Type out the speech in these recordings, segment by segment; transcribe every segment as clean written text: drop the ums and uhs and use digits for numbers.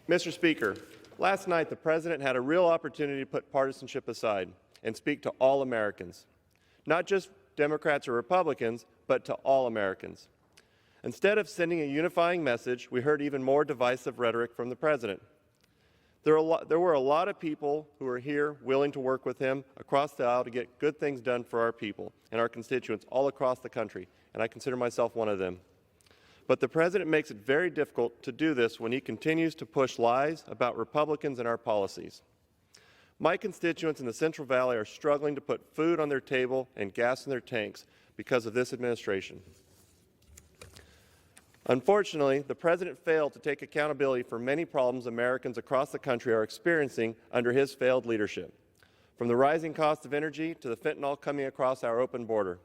Mr. Speaker, last night the President had a real opportunity to put partisanship aside and speak to all Americans, not just Democrats or Republicans, but to all Americans. Instead of sending a unifying message, we heard even more divisive rhetoric from the President. There were a lot of people who are here willing to work with him across the aisle to get good things done for our people and our constituents all across the country, and I consider myself one of them. But the President makes it very difficult to do this when he continues to push lies about Republicans and our policies. My constituents in the Central Valley are struggling to put food on their table and gas in their tanks because of this administration. Unfortunately, the President failed to take accountability for many problems Americans across the country are experiencing under his failed leadership, from the rising cost of energy to the fentanyl coming across our open border.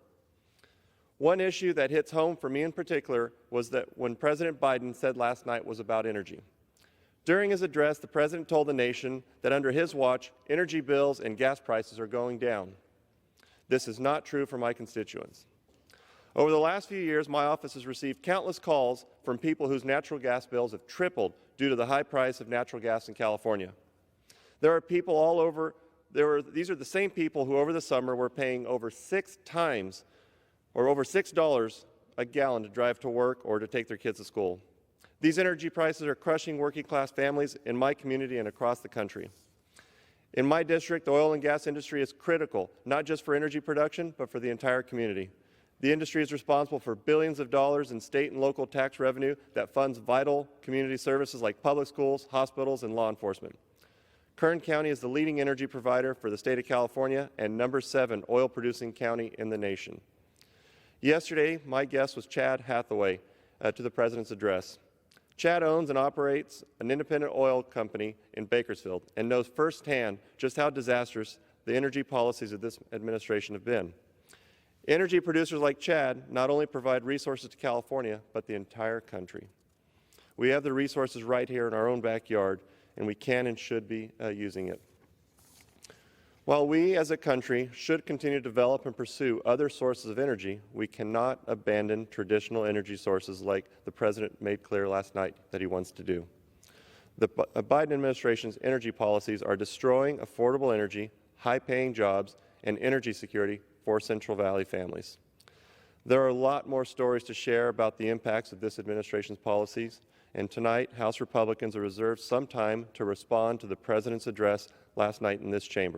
One issue that hits home for me in particular was that when President Biden said last night was about energy. During his address, the President told the nation that under his watch, energy bills and gas prices are going down. This is not true for my constituents. Over the last few years, my office has received countless calls from people whose natural gas bills have tripled due to the high price of natural gas in California. There are people all over, these are the same people who over the summer were paying over $6 a gallon to drive to work or to take their kids to school. These energy prices are crushing working-class families in my community and across the country. In my district, the oil and gas industry is critical, not just for energy production, but for the entire community. The industry is responsible for billions of dollars in state and local tax revenue that funds vital community services like public schools, hospitals, and law enforcement. Kern County is the leading energy provider for the state of California and number 7 oil-producing county in the nation. Yesterday, my guest was Chad Hathaway to the President's address. Chad owns and operates an independent oil company in Bakersfield and knows firsthand just how disastrous the energy policies of this administration have been. Energy producers like Chad not only provide resources to California, but the entire country. We have the resources right here in our own backyard, and we can and should be using it. While we as a country should continue to develop and pursue other sources of energy, we cannot abandon traditional energy sources like the President made clear last night that he wants to do. The Biden administration's energy policies are destroying affordable energy, high-paying jobs, and energy security for Central Valley families. There are a lot more stories to share about the impacts of this administration's policies, and tonight, House Republicans are reserved some time to respond to the President's address last night in this chamber.